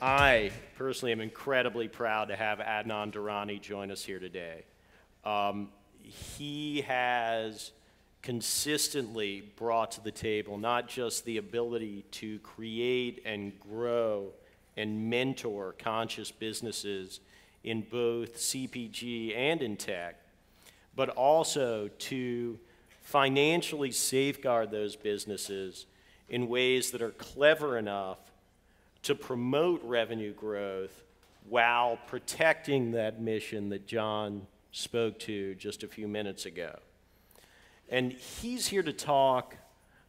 I personally am incredibly proud to have Adnan Durrani join us here today. He has consistently brought to the table not just the ability to create and grow and mentor conscious businesses in both CPG and in tech, but also to financially safeguard those businesses in ways that are clever enough to promote revenue growth while protecting that mission that John spoke to just a few minutes ago. And he's here to talk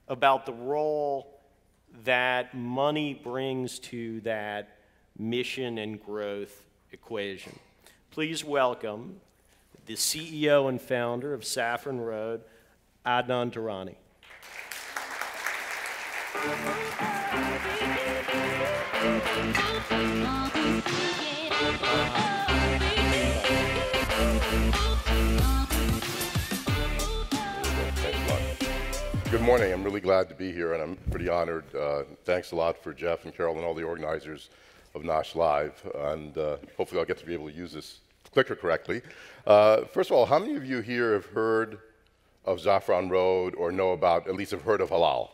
about the role that money brings to that mission and growth equation. Please welcome the CEO and founder of Saffron Road, Adnan Durrani. Good morning. I'm really glad to be here, and I'm pretty honored. Thanks a lot for Jeff and Carol and all the organizers of NOSH Live, and hopefully I'll get to be able to use this clicker correctly. First of all, how many of you here have heard of Saffron Road or know about, at least have heard of halal?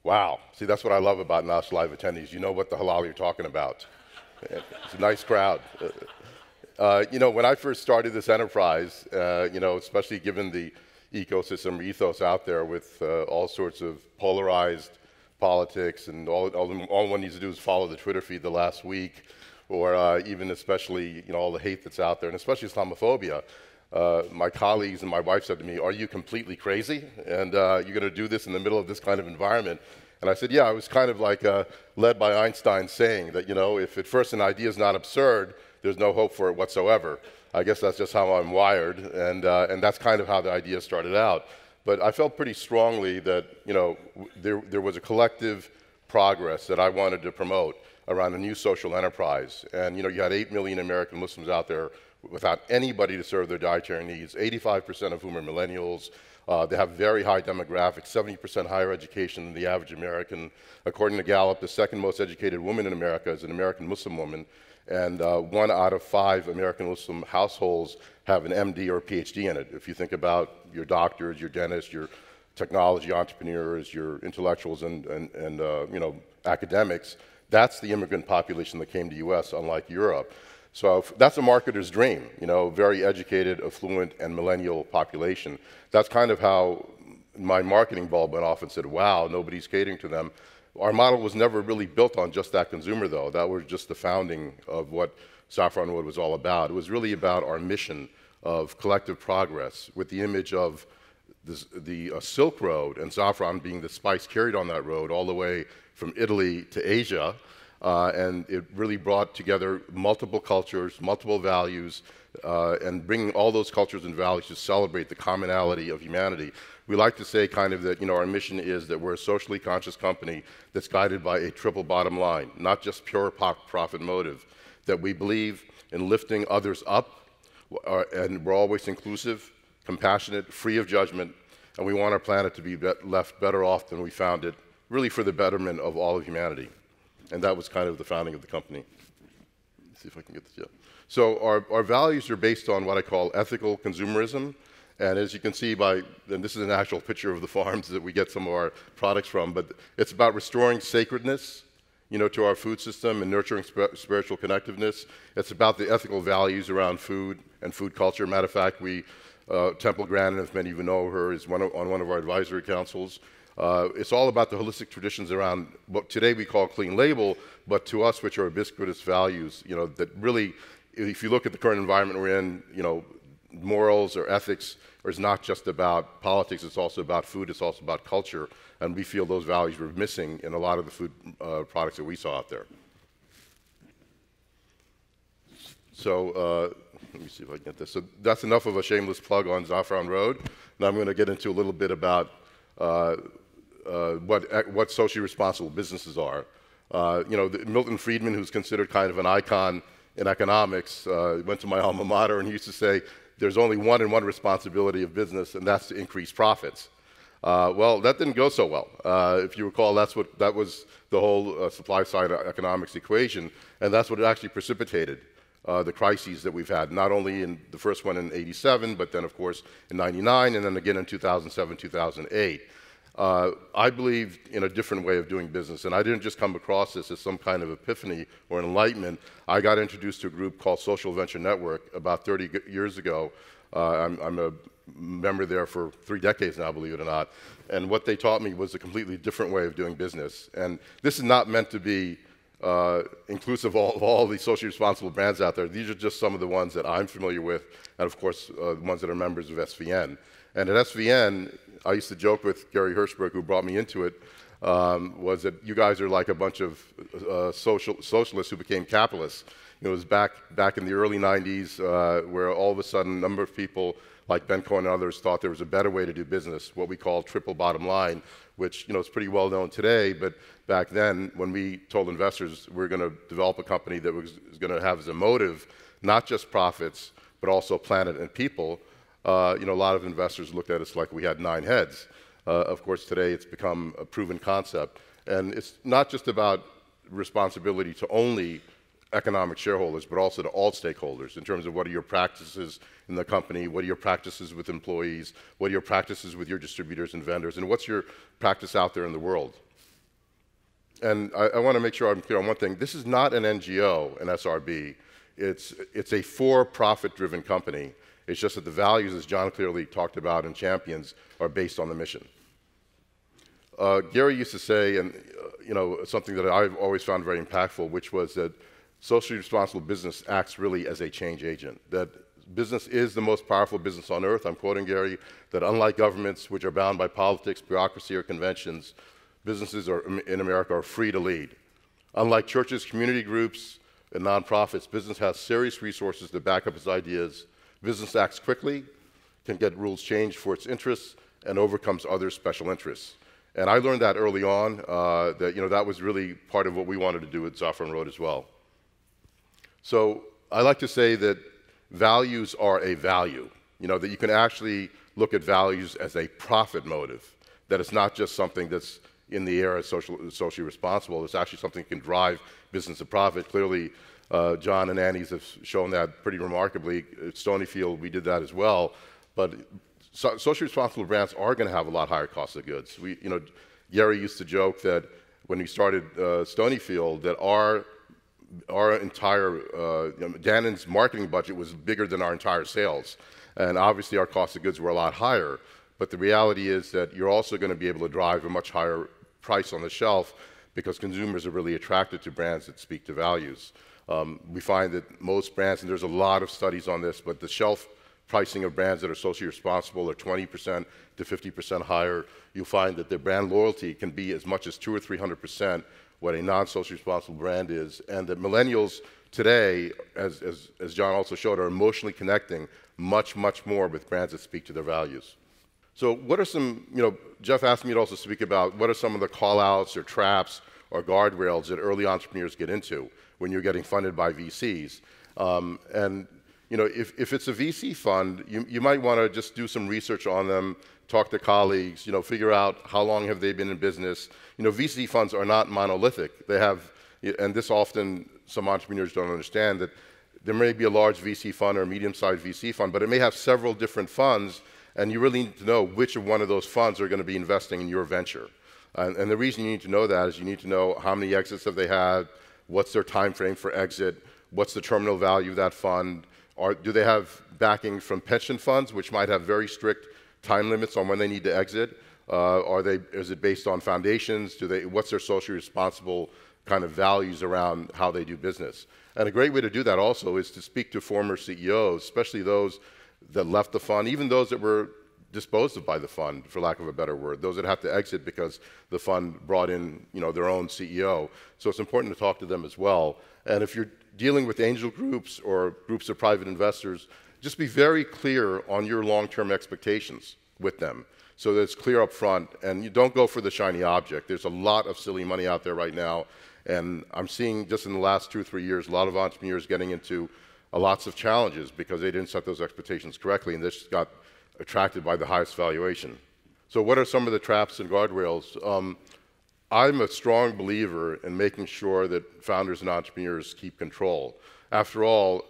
Wow. See, that's what I love about NOSH Live attendees. You know what the halal you're talking about. It's a nice crowd. You know, when I first started this enterprise, you know, especially given the ecosystem or ethos out there with all sorts of polarized politics, and all one needs to do is follow the Twitter feed the last week, or even especially, you know, all the hate that's out there, and especially Islamophobia. My colleagues and my wife said to me, "Are you completely crazy? And you're going to do this in the middle of this kind of environment?" And I said, yeah, I was kind of like led by Einstein saying that, you know, if at first an idea is not absurd, there's no hope for it whatsoever. I guess that's just how I'm wired, and that's kind of how the idea started out. But I felt pretty strongly that, you know, there was a collective progress that I wanted to promote around a new social enterprise. And, you know, you had 8 million American Muslims out there without anybody to serve their dietary needs, 85% of whom are millennials. They have very high demographics, 70% higher education than the average American. According to Gallup, the second most educated woman in America is an American Muslim woman. And 1 out of 5 American Muslim households have an MD or a PhD in it. If you think about your doctors, your dentists, your technology entrepreneurs, your intellectuals, and you know, academics, that's the immigrant population that came to U.S., unlike Europe. So that's a marketer's dream, you know, very educated, affluent, and millennial population. That's kind of how my marketing bulb went off and said, wow, nobody's catering to them. Our model was never really built on just that consumer, though. That was just the founding of what Saffron Road was all about. It was really about our mission of collective progress, with the image of the Silk Road and saffron being the spice carried on that road all the way from Italy to Asia. And it really brought together multiple cultures, multiple values, and bringing all those cultures and values to celebrate the commonality of humanity. We like to say kind of that, you know, our mission is that we're a socially conscious company that's guided by a triple bottom line, not just pure profit motive, that we believe in lifting others up, and we're always inclusive, compassionate, free of judgment, and we want our planet to be left better off than we found it, really for the betterment of all of humanity. And that was kind of the founding of the company. Let's see if I can get this, yeah. So our values are based on what I call ethical consumerism. And as you can see by, and this is an actual picture of the farms that we get some of our products from, but it's about restoring sacredness, you know, to our food system and nurturing spiritual connectiveness. It's about the ethical values around food and food culture. Matter of fact, Temple Grandin, if many of you know her, is on one of our advisory councils. It's all about the holistic traditions around what today we call clean label, but to us, which are ubiquitous values, you know, that really, if you look at the current environment we're in, you know, morals or ethics is not just about politics, it's also about food, it's also about culture, and we feel those values were missing in a lot of the food products that we saw out there. So let me see if I can get this. So that's enough of a shameless plug on Saffron Road. Now I'm going to get into a little bit about what socially responsible businesses are. You know, Milton Friedman, who's considered kind of an icon in economics, went to my alma mater, and he used to say, there's only one responsibility of business, and that's to increase profits. Well, that didn't go so well. If you recall, that was the whole supply side economics equation, and that's what actually precipitated the crises that we've had, not only in the first one in '87, but then, of course, in '99, and then again in 2007, 2008. I believed in a different way of doing business, and I didn't just come across this as some kind of epiphany or enlightenment. I got introduced to a group called Social Venture Network about 30 years ago. I'm a member there for 3 decades now, believe it or not, and what they taught me was a completely different way of doing business. And this is not meant to be inclusive of all the socially responsible brands out there. These are just some of the ones that I'm familiar with, and of course, the ones that are members of SVN. And at SVN, I used to joke with Gary Hirschberg, who brought me into it, was that you guys are like a bunch of socialists who became capitalists. It was back in the early 90s where all of a sudden a number of people like Ben Cohen and others thought there was a better way to do business, what we call triple bottom line, which is pretty well known today, but back then when we told investors we're going to develop a company that was going to have as a motive not just profits, but also planet and people, a lot of investors looked at us like we had 9 heads. Of course, today it's become a proven concept. And it's not just about responsibility to only economic shareholders, but also to all stakeholders in terms of what are your practices in the company, what are your practices with employees, what are your practices with your distributors and vendors, and what's your practice out there in the world. And I want to make sure I'm clear on one thing. This is not an NGO, an SRB. It's a for-profit driven company. It's just that the values, as John clearly talked about and champions, are based on the mission. Gary used to say, and something that I've always found very impactful, which was that socially responsible business acts really as a change agent. That business is the most powerful business on earth. I'm quoting Gary, that unlike governments, which are bound by politics, bureaucracy, or conventions, businesses in America are free to lead. Unlike churches, community groups, and nonprofits, business has serious resources to back up its ideas. Business acts quickly, can get rules changed for its interests, and overcomes other special interests. And I learned that early on, that was really part of what we wanted to do at Saffron Road as well. So I like to say that values are a value, that you can actually look at values as a profit motive, that it's not just something that's in the air as socially responsible. It's actually something that can drive business to profit. Clearly, John and Annie's have shown that pretty remarkably. At Stonyfield, we did that as well. But socially responsible brands are going to have a lot higher cost of goods. Gary used to joke that when we started Stonyfield, that our entire, Dannon's marketing budget was bigger than our entire sales. And obviously our cost of goods were a lot higher. But the reality is that you're also going to be able to drive a much higher price on the shelf because consumers are really attracted to brands that speak to values. We find that most brands, and there's a lot of studies on this, but the shelf pricing of brands that are socially responsible are 20% to 50% higher. You'll find that their brand loyalty can be as much as 200 or 300% what a non-socially responsible brand is, and that millennials today, as John also showed, are emotionally connecting much, much more with brands that speak to their values. So what are some, Jeff asked me to also speak about what are some of the call-outs or traps or guardrails that early entrepreneurs get into when you're getting funded by VCs. If it's a VC fund, you might want to just do some research on them, talk to colleagues, figure out how long have they been in business. VC funds are not monolithic. They have, and this often some entrepreneurs don't understand, that there may be a large VC fund or a medium-sized VC fund, but it may have several different funds, and you really need to know which of one of those funds are going to be investing in your venture. And the reason you need to know that is you need to know how many exits have they had, what's their time frame for exit, what's the terminal value of that fund, do they have backing from pension funds, which might have very strict time limits on when they need to exit? Is it based on foundations? What's their socially responsible kind of values around how they do business? And a great way to do that also is to speak to former CEOs, especially those that left the fund, even those that were disposed of by the fund, for lack of a better word, those that have to exit because the fund brought in their own CEO. So it's important to talk to them as well. And if you're dealing with angel groups or groups of private investors, just be very clear on your long-term expectations with them so that it's clear up front, and you don't go for the shiny object. There's a lot of silly money out there right now, and I'm seeing just in the last 2 or 3 years a lot of entrepreneurs getting into lots of challenges because they didn't set those expectations correctly and they just got attracted by the highest valuation. So what are some of the traps and guardrails? I'm a strong believer in making sure that founders and entrepreneurs keep control. After all,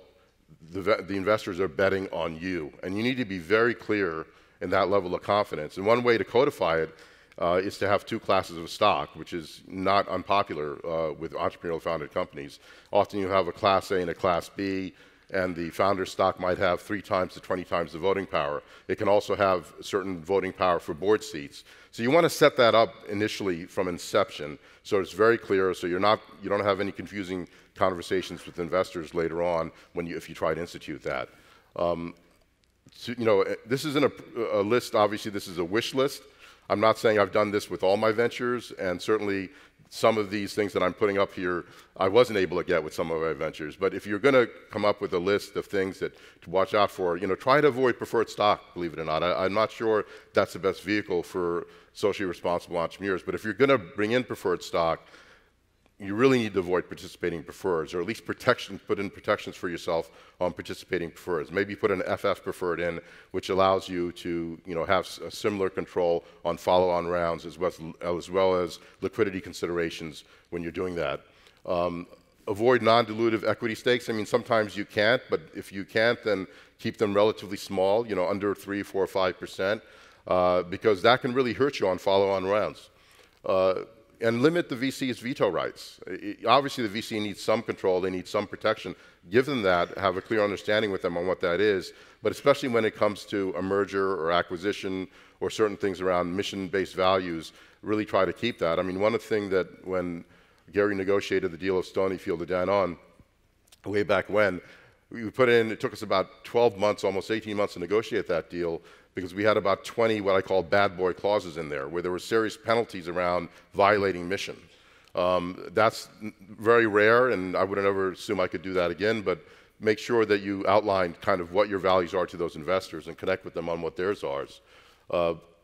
the investors are betting on you, and you need to be very clear in that level of confidence. And one way to codify it is to have two classes of stock, which is not unpopular with entrepreneurial founded companies. Often you have a Class A and a Class B, and the founder's stock might have 3 times to 20 times the voting power. It can also have certain voting power for board seats. So you want to set that up initially from inception, so it's very clear, so you don't have any confusing conversations with investors later on if you try to institute that. So, this isn't a list. Obviously, this is a wish list. I'm not saying I've done this with all my ventures, and certainly some of these things that I'm putting up here, I wasn't able to get with some of my ventures. But if you're going to come up with a list of things to watch out for, try to avoid preferred stock, believe it or not. I'm not sure that's the best vehicle for socially responsible entrepreneurs. But if you're going to bring in preferred stock, you really need to avoid participating preferreds, or at least put in protections for yourself on participating preferreds. Maybe put an FF preferred in, which allows you to have a similar control on follow-on rounds as well as liquidity considerations when you're doing that. Avoid non-dilutive equity stakes. I mean, sometimes you can't, but if you can't, then keep them relatively small, under 3, 4, 5%, because that can really hurt you on follow-on rounds. And limit the VC's veto rights. Obviously, the VC needs some control, they need some protection. Give them that, have a clear understanding with them on what that is, but especially when it comes to a merger or acquisition or certain things around mission-based values, really try to keep that. I mean, one of the things that when Gary negotiated the deal of Stonyfield to Danone, way back when, it took us about 12 months, almost 18 months to negotiate that deal, because we had about 20 what I call bad boy clauses in there, where there were serious penalties around violating mission. That's very rare, and I would never assume I could do that again, but make sure that you outline kind of what your values are to those investors and connect with them on what theirs are.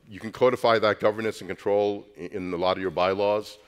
You can codify that governance and control in a lot of your bylaws,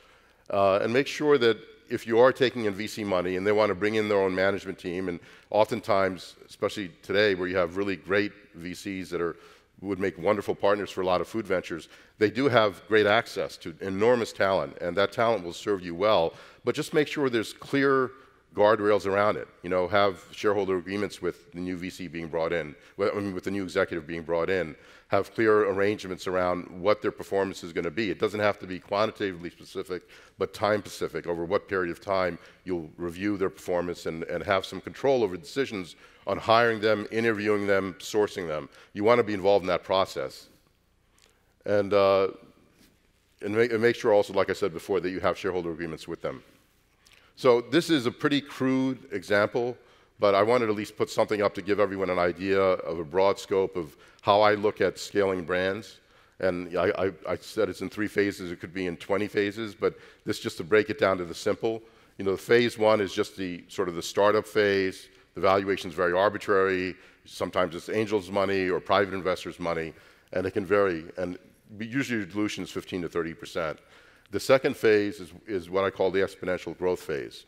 and make sure that if you are taking in VC money and they want to bring in their own management team, and oftentimes, especially today where you have really great VCs that would make wonderful partners for a lot of food ventures, they do have great access to enormous talent, and that talent will serve you well, but just make sure there's clear guardrails around it. Have shareholder agreements with the new VC being brought in, with the new executive being brought in, have clear arrangements around what their performance is going to be. It doesn't have to be quantitatively specific, but time specific, over what period of time you'll review their performance and have some control over decisions on hiring them, interviewing them, sourcing them. You want to be involved in that process. And make sure also, like I said before, that you have shareholder agreements with them. So this is a pretty crude example, but I wanted to at least put something up to give everyone an idea of a broad scope of how I look at scaling brands. And I said it's in 3 phases. It could be in 20 phases, but this just to break it down to the simple. Phase 1 is just the sort of the startup phase. The valuation is very arbitrary. Sometimes it's angels' money or private investors' money, and it can vary. And usually dilution is 15 to 30%. The second phase is what I call the exponential growth phase.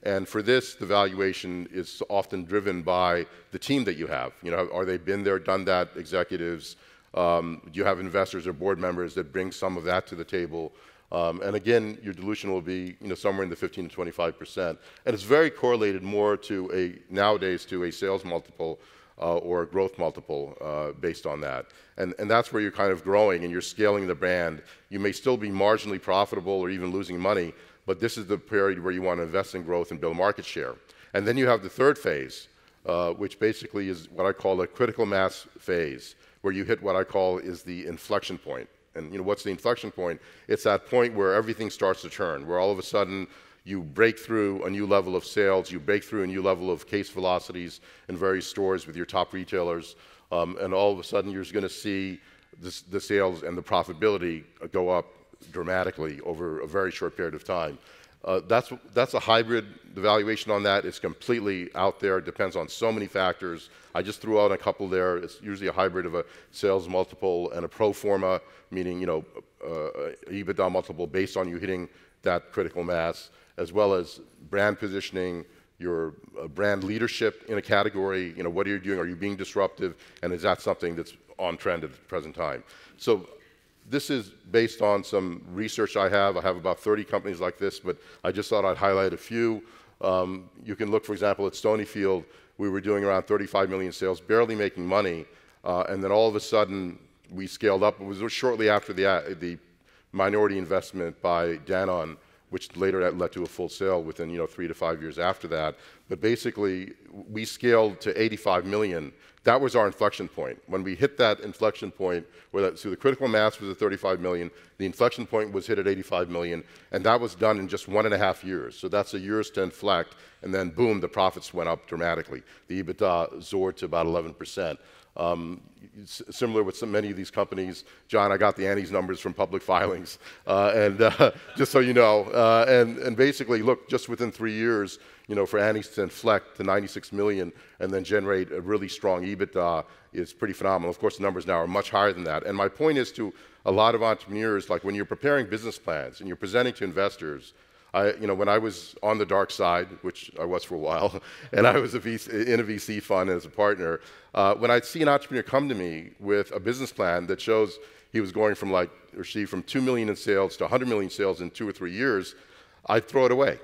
And for this, the valuation is often driven by the team that you have. Are they been there, done that, executives? Do you have investors or board members that bring some of that to the table? And again, your dilution will be somewhere in the 15 to 25%. And it's very correlated more to nowadays to a sales multiple or a growth multiple based on that. And that's where you're kind of growing and you're scaling the brand. You may still be marginally profitable or even losing money, but this is the period where you want to invest in growth and build market share. And then you have the third phase, which basically is what I call a critical mass phase, where you hit what I call is the inflection point. And what's the inflection point? It's that point where everything starts to turn, where all of a sudden you break through a new level of sales, you break through a new level of case velocities in various stores with your top retailers, and all of a sudden you're going to see the sales and the profitability go up dramatically over a very short period of time. That's a hybrid. The valuation on that is completely out there. It depends on so many factors. I just threw out a couple there. It's usually a hybrid of a sales multiple and a pro forma, meaning EBITDA multiple based on you hitting that critical mass, as well as brand positioning, your brand leadership in a category. What are you doing? Are you being disruptive? And is that something that's on trend at the present time? So this is based on some research I have. I have about 30 companies like this, but I just thought I'd highlight a few. You can look, for example, at Stonyfield. We were doing around 35 million sales, barely making money, and then all of a sudden we scaled up. It was shortly after the minority investment by Danone, which later led to a full sale within 3 to 5 years after that. But basically, we scaled to 85 million. That was our inflection point. When we hit that inflection point, so the critical mass was at 35 million, the inflection point was hit at 85 million, and that was done in just 1.5 years. So that's a year's to inflect, and then boom, the profits went up dramatically. The EBITDA soared to about 11%. Similar with many of these companies. John, I got the Annie's numbers from public filings, just so you know. And basically, look, just within 3 years, for Annie's to inflect to 96 million and then generate a really strong EBITDA is pretty phenomenal. Of course, the numbers now are much higher than that. And my point is to a lot of entrepreneurs, like when you're preparing business plans and you're presenting to investors, when I was on the dark side, which I was for a while, and I was in a VC fund as a partner, when I'd see an entrepreneur come to me with a business plan that shows he was going from from 2 million in sales to 100 million sales in 2 or 3 years, I'd throw it away.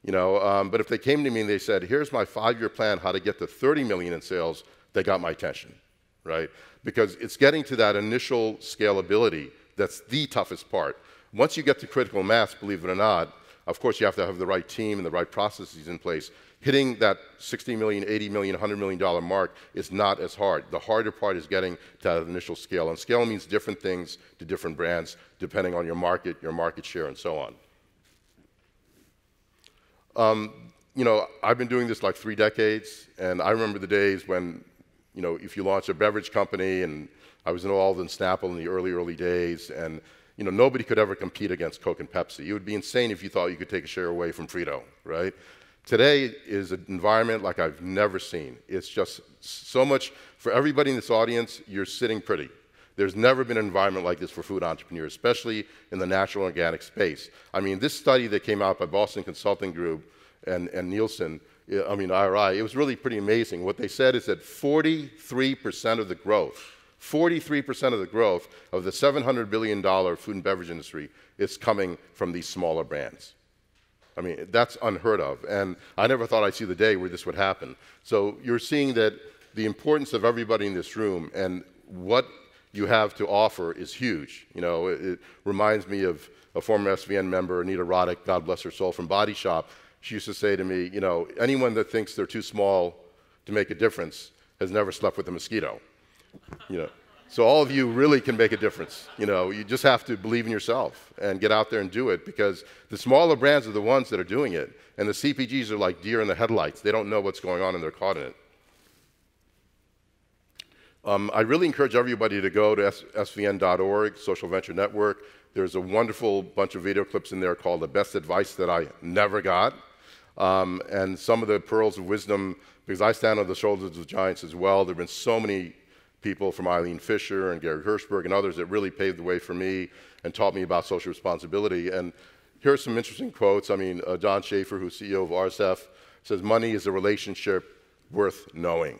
But if they came to me and they said, here's my 5-year plan, how to get to 30 million in sales, they got my attention, right? Because it's getting to that initial scalability that's the toughest part. Once you get to critical mass, believe it or not, of course you have to have the right team and the right processes in place. Hitting that 60 million, 80 million, $100 million mark is not as hard. The harder part is getting to that initial scale. And scale means different things to different brands, depending on your market share, and so on. I've been doing this like 3 decades, and I remember the days when, if you launch a beverage company, and I was involved in Snapple in the early days, and nobody could ever compete against Coke and Pepsi. It would be insane if you thought you could take a share away from Frito, right? Today is an environment like I've never seen. It's just so much, for everybody in this audience, you're sitting pretty. There's never been an environment like this for food entrepreneurs, especially in the natural organic space. I mean, this study that came out by Boston Consulting Group and Nielsen, IRI, it was really pretty amazing. What they said is that 43% of the growth, 43% of the growth of the $700 billion food and beverage industry is coming from these smaller brands. I mean, that's unheard of. And I never thought I'd see the day where this would happen. So you're seeing that the importance of everybody in this room and what you have to offer is huge. It reminds me of a former SVN member, Anita Roddick, God bless her soul, from Body Shop. She used to say to me, anyone that thinks they're too small to make a difference has never slept with a mosquito. So all of you really can make a difference. You just have to believe in yourself and get out there and do it, because the smaller brands are the ones that are doing it, and the CPGs are like deer in the headlights. They don't know what's going on and they're caught in it. I really encourage everybody to go to svn.org, Social Venture Network. There's a wonderful bunch of video clips in there called The Best Advice That I Never Got, and some of the pearls of wisdom, because I stand on the shoulders of giants as well. There have been so many people from Eileen Fisher and Gary Hirschberg and others that really paved the way for me and taught me about social responsibility. And here are some interesting quotes. Don Schaefer, who's CEO of RSF, says, money is a relationship worth knowing.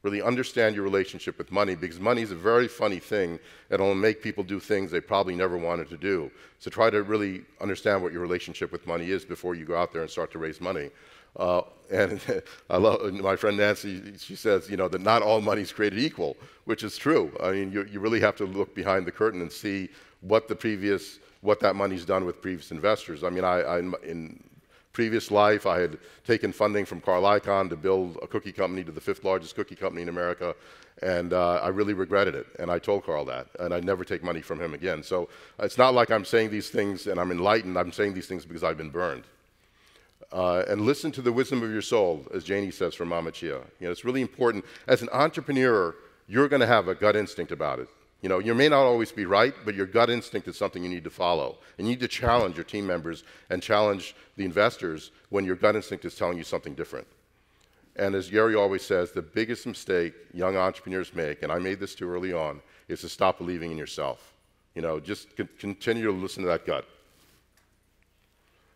Really understand your relationship with money, because money is a very funny thing and it'll make people do things they probably never wanted to do. So try to really understand what your relationship with money is before you go out there and start to raise money. And I love my friend Nancy, she says, that not all money is created equal, which is true. You really have to look behind the curtain and see what that money's done with previous investors. In previous life, I had taken funding from Carl Icahn to build a cookie company to the 5th largest cookie company in America, and I really regretted it. And I told Carl that, and I'd never take money from him again. So it's not like I'm saying these things and I'm enlightened. I'm saying these things because I've been burned. And listen to the wisdom of your soul, as Janie says from Mama Chia. It's really important. As an entrepreneur, you're going to have a gut instinct about it. You may not always be right, but your gut instinct is something you need to follow. And you need to challenge your team members and challenge the investors when your gut instinct is telling you something different. And as Gary always says, the biggest mistake young entrepreneurs make, and I made this too early on, is to stop believing in yourself. Just continue to listen to that gut.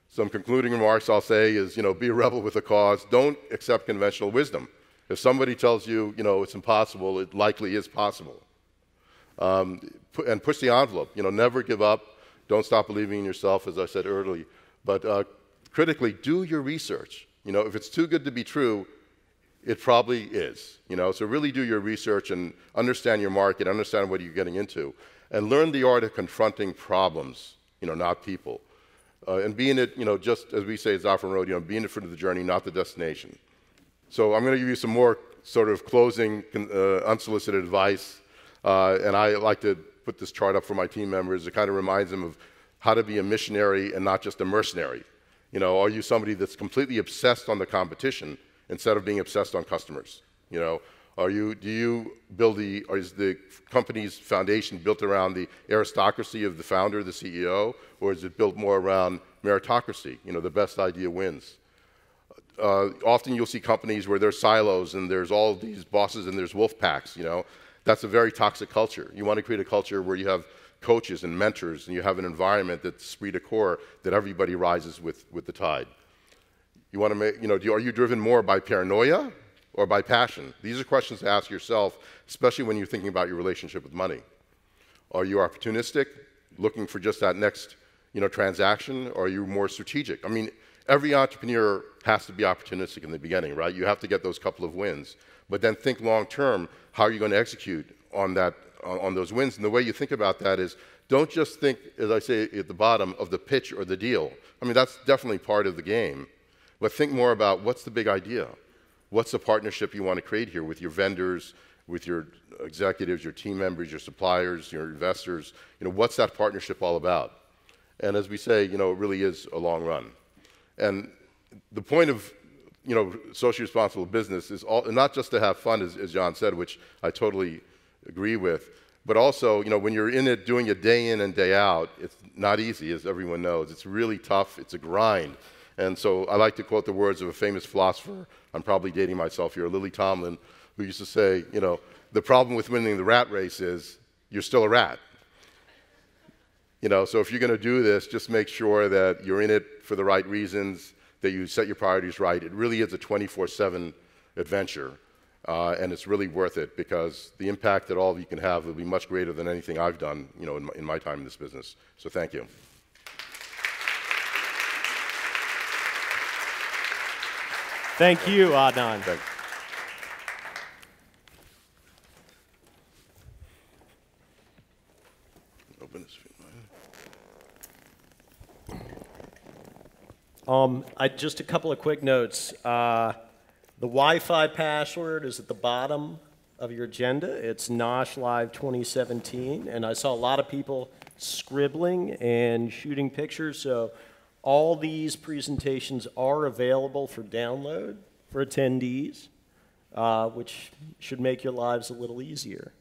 Some concluding remarks I'll say is, be a rebel with a cause. Don't accept conventional wisdom. If somebody tells you, it's impossible, it likely is possible. and push the envelope. You know, never give up. Don't stop believing in yourself, as I said earlier. But critically, do your research. You know, if it's too good to be true, it probably is. You know, so really do your research and understand your market, understand what you're getting into, and learn the art of confronting problems. You know, not people, and be in it. You know, just as we say at Saffron Road, you know, be in it for the journey, not the destination. So I'm going to give you some more sort of closing, unsolicited advice, and I like to put this chart up for my team members. It kind of reminds them of how to be a missionary and not just a mercenary. You know, are you somebody that's completely obsessed on the competition instead of being obsessed on customers? You know, do you build or is the company's foundation built around the aristocracy of the founder, the CEO, or is it built more around meritocracy? You know, the best idea wins. Often you'll see companies where there's silos and there's all these bosses and there's wolf packs, you know. That's a very toxic culture. You want to create a culture where you have coaches and mentors and you have an environment that's esprit de corps, that everybody rises with the tide. You want to make, you know, are you driven more by paranoia or by passion? These are questions to ask yourself, especially when you're thinking about your relationship with money. Are you opportunistic, looking for just that next, you know, transaction, or are you more strategic? I mean, every entrepreneur has to be opportunistic in the beginning, right? You have to get those couple of wins. But then think long term, how are you going to execute on that, on those wins? And the way you think about that is, don't just think, as I say at the bottom, of the pitch or the deal. I mean, that's definitely part of the game. But think more about what's the big idea? What's the partnership you want to create here with your vendors, with your executives, your team members, your suppliers, your investors? You know, what's that partnership all about? And as we say, you know, it really is a long run. And the point of, you know, socially responsible business is not just to have fun, as John said, which I totally agree with, but also, you know, when you're in it, doing it day in and day out, it's not easy, as everyone knows. It's really tough. It's a grind. And so I like to quote the words of a famous philosopher. I'm probably dating myself here, Lily Tomlin, who used to say, you know, the problem with winning the rat race is you're still a rat. You know, so if you're going to do this, just make sure that you're in it for the right reasons, that you set your priorities right. It really is a 24/7 adventure, and it's really worth it, because the impact that all of you can have will be much greater than anything I've done, you know, in my time in this business. So thank you. Thank you, Adnan. Thanks. Open this. Just a couple of quick notes. The Wi-Fi password is at the bottom of your agenda. It's NOSH Live 2017, and I saw a lot of people scribbling and shooting pictures, so all these presentations are available for download for attendees, which should make your lives a little easier.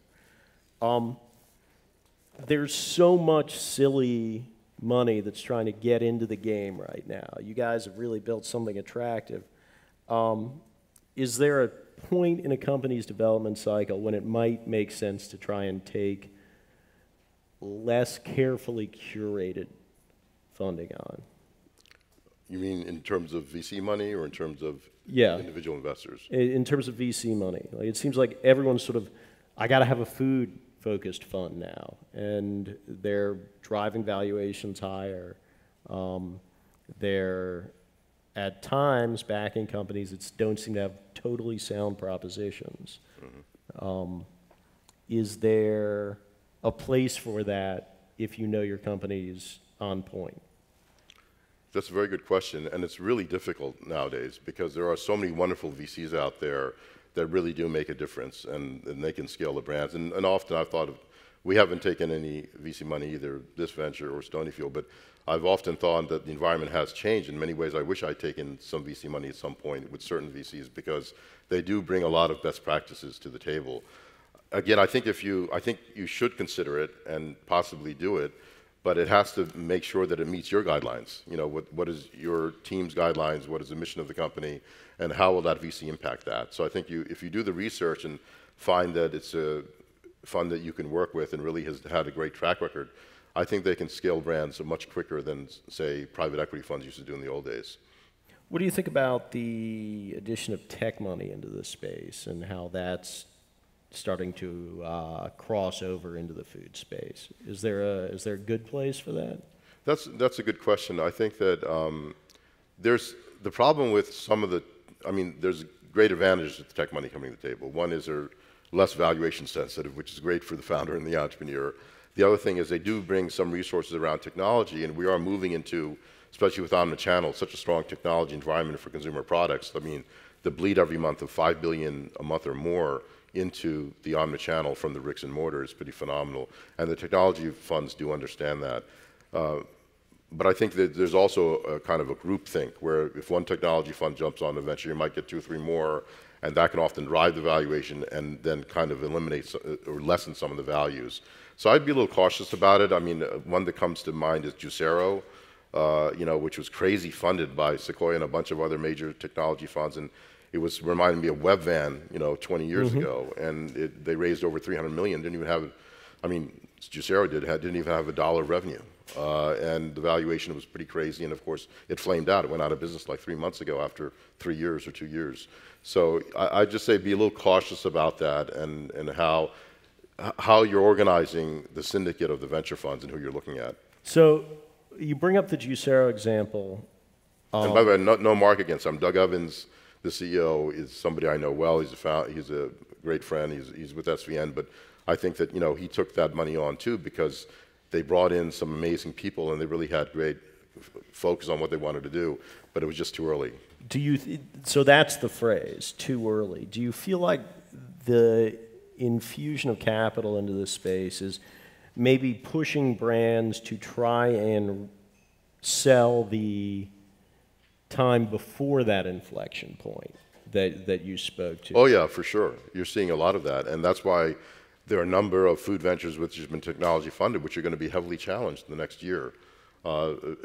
There's so much silly money that's trying to get into the game right now. You guys have really built something attractive. Is there a point in a company's development cycle when it might make sense to try and take less carefully curated funding on? You mean in terms of VC money or in terms of individual investors? In terms of VC money. Like, it seems like everyone's sort of, I got to have a food-focused fund now, and they're driving valuations higher. They're, at times, backing companies that don't seem to have totally sound propositions. Mm-hmm. Is there a place for that if you know your company's on point? That's a very good question, and it's really difficult nowadays because there are so many wonderful VCs out there that really do make a difference, and they can scale the brands. And often I've thought of, we haven't taken any VC money, either this venture or Stonyfield, but I've often thought that the environment has changed. In many ways, I wish I'd taken some VC money at some point with certain VCs, because they do bring a lot of best practices to the table. Again, I think you should consider it and possibly do it, but it has to make sure that it meets your guidelines. You know, what is your team's guidelines, what is the mission of the company, and how will that VC impact that? So I think if you do the research and find that it's a fund that you can work with and really has had a great track record, I think they can scale brands much quicker than, say, private equity funds used to do in the old days. What do you think about the addition of tech money into this space and how that's starting to cross over into the food space. Is there a good place for that? That's a good question. I think that there's the problem with some of the, I mean, there's great advantages to tech money coming to the table. One is they're less valuation sensitive, which is great for the founder and the entrepreneur. The other thing is they do bring some resources around technology, and we are moving into, especially with omnichannel, such a strong technology environment for consumer products. I mean, the bleed every month of 5 billion a month or more into the omnichannel from the bricks and mortar is pretty phenomenal, and the technology funds do understand that. But I think that there's also a kind of a group think where if one technology fund jumps on a venture, you might get 2 or 3 more, and that can often drive the valuation and then kind of eliminate or lessen some of the values. So I'd be a little cautious about it. I mean, one that comes to mind is Juicero, you know, which was crazy funded by Sequoia and a bunch of other major technology funds, and it was reminding me of Webvan, you know, 20 years ago, and they raised over 300 million. Didn't even have, I mean, Juicero didn't even have $1 of revenue, and the valuation was pretty crazy. And of course, it flamed out. It went out of business like 3 months ago after 3 years or 2 years. So I'd just say be a little cautious about that and how you're organizing the syndicate of the venture funds and who you're looking at. So you bring up the Juicero example. And by the way, no mark against him. Doug Evans, the CEO, is somebody I know well. He's a great friend. He's with SVN, but I think that, you know, he took that money on too because they brought in some amazing people and they really had great focus on what they wanted to do, but it was just too early. So that's the phrase, too early. Do you feel like the infusion of capital into this space is maybe pushing brands to try and sell the time before that inflection point that you spoke to? Oh yeah, for sure. You're seeing a lot of that, and that's why there are a number of food ventures which have been technology funded, which are going to be heavily challenged in the next year,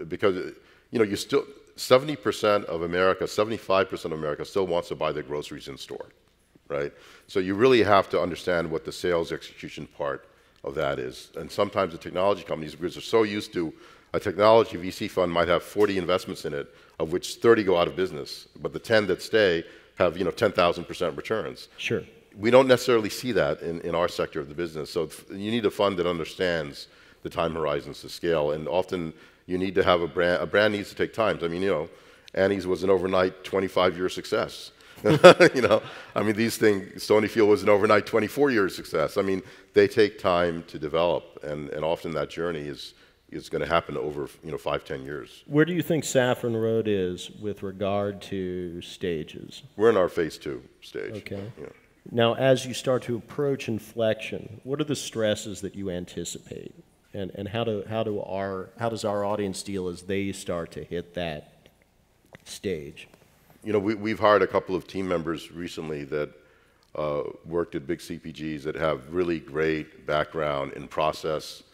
because you know 70% of America, 75% of America still wants to buy their groceries in store, right? So you really have to understand what the sales execution part of that is, and sometimes the technology companies, because they're so used to a technology VC fund might have 40 investments in it, of which 30 go out of business, but the 10 that stay have 10,000% returns. Sure. We don't necessarily see that in our sector of the business. So you need a fund that understands the time horizons to scale, and often you need to have a brand. A brand needs to take time. I mean, Annie's was an overnight 25-year success. I mean, these things. Stonyfield was an overnight 24-year success. I mean, they take time to develop, and often that journey is going to happen over 5-10 years. Where do you think Saffron Road is with regard to stages? We're in our phase 2 stage. Okay. Yeah. Now, as you start to approach inflection, what are the stresses that you anticipate, and how does our audience deal as they start to hit that stage? We've hired a couple of team members recently that worked at big CPGs that have really great background in process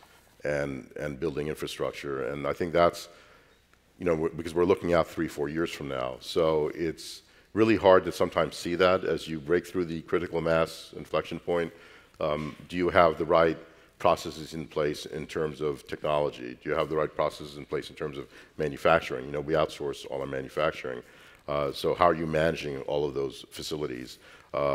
and building infrastructure, and I think that's because we're looking out 3-4 years from now, so it's really hard to sometimes see that as you break through the critical mass inflection point. Do you have the right processes in place in terms of technology? Do you have the right processes in place in terms of manufacturing? We outsource all our manufacturing. So how are you managing all of those facilities?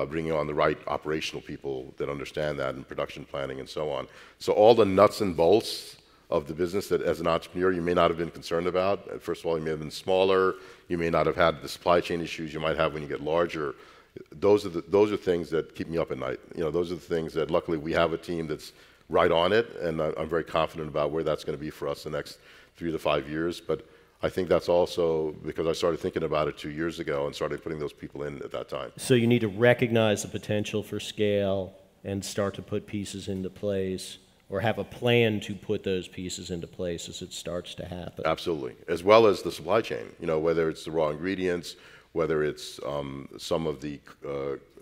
Bringing on the right operational people that understand that, and production planning and so on. So all the nuts and bolts of the business that as an entrepreneur you may not have been concerned about. First of all, you may have been smaller, you may not have had the supply chain issues you might have when you get larger. Those are things that keep me up at night. Those are the things that luckily we have a team that's right on it, and I'm very confident about where that's going to be for us the next 3 to 5 years. But I think that's also because I started thinking about it 2 years ago and started putting those people in at that time. So you need to recognize the potential for scale and start to put pieces into place, or have a plan to put those pieces into place as it starts to happen. Absolutely, as well as the supply chain, whether it's the raw ingredients, whether it's some of the,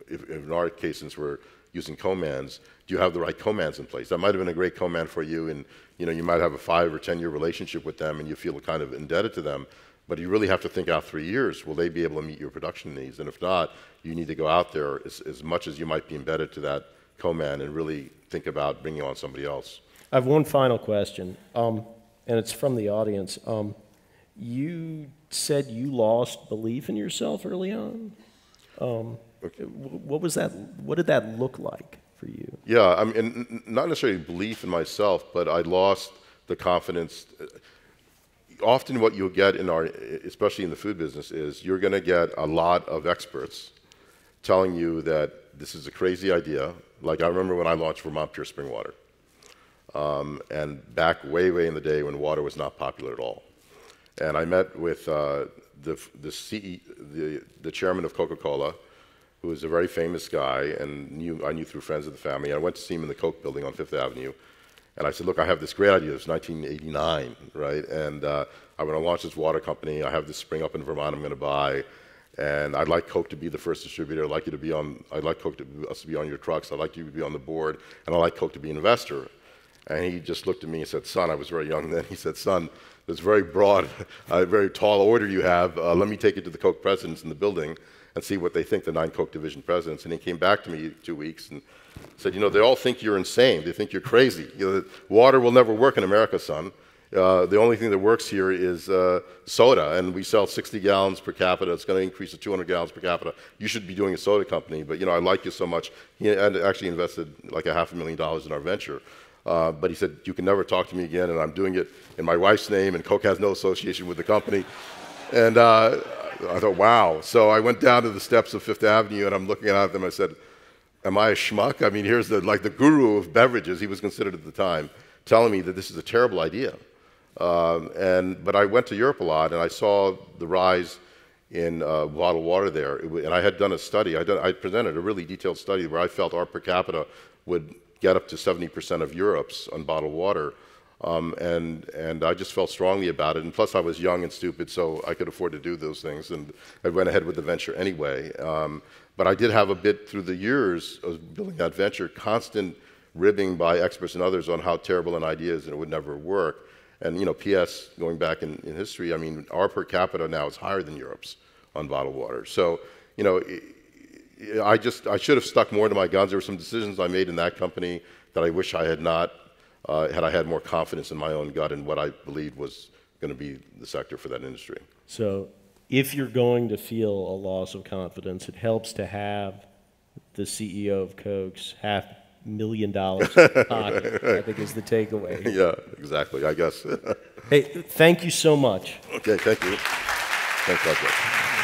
in our case, since we're using co-mans, do you have the right co-mans in place? That might have been a great co-man for you, and you might have a 5 or 10 year relationship with them and you feel kind of indebted to them, but you really have to think out 3 years. Will they be able to meet your production needs? And if not, you need to go out there as much as you might be embedded to that co-man and really think about bringing on somebody else. I have one final question, and it's from the audience. You said you lost belief in yourself early on. Okay. What was that? What did that look like? for you? Yeah, I mean, not necessarily belief in myself, but I lost the confidence. Often what you'll get in our, especially in the food business, is you're going to get a lot of experts telling you that this is a crazy idea. Like I remember when I launched Vermont Pure Spring Water. And back way, way in the day when water was not popular at all. And I met with the chairman of Coca-Cola, who was a very famous guy, and I knew through friends of the family. I went to see him in the Coke building on Fifth Avenue. And I said, look, I have this great idea. It's 1989, right? And I want to launch this water company. I have this spring up in Vermont I'm going to buy. And I'd like Coke to be the first distributor. I'd like Coke us to be on your trucks. I'd like you to be on the board. And I'd like Coke to be an investor. And he just looked at me and said, son, I was very young then. He said, son, this very broad, very tall order you have. Let me take it to the Coke presidents in the building and see what they think, the 9 Coke division presidents. And he came back to me 2 weeks and said, you know, they all think you're insane. They think you're crazy. You know, water will never work in America, son. The only thing that works here is soda, and we sell 60 gallons per capita. It's going to increase to 200 gallons per capita. You should be doing a soda company, but you know, I like you so much. He had actually invested like $500,000 in our venture. But he said, you can never talk to me again, and I'm doing it in my wife's name, and Coke has no association with the company. And I thought, wow. So I went down to the steps of Fifth Avenue, and I'm looking at them. I said, am I a schmuck? I mean, here's the guru of beverages, he was considered at the time, telling me that this is a terrible idea. But I went to Europe a lot, and I saw the rise in bottled water there. And I had done a study. I presented a really detailed study where I felt our per capita would get up to 70% of Europe's on bottled water. And I just felt strongly about it. And plus, I was young and stupid, so I could afford to do those things. And I went ahead with the venture anyway. But I did have a bit through the years of building that venture, constant ribbing by experts and others on how terrible an idea is and it would never work. And, you know, P.S., going back in history, I mean, our per capita now is higher than Europe's on bottled water. So, you know, I should have stuck more to my guns. There were some decisions I made in that company that I wish I had not, had I had more confidence in my own gut and what I believed was going to be the sector for that industry. So if you're going to feel a loss of confidence, it helps to have the CEO of Coke's $500,000 in his pocket, I think is the takeaway. Yeah, exactly, I guess. Hey, thank you so much. Okay, thank you. Thanks, Adnan.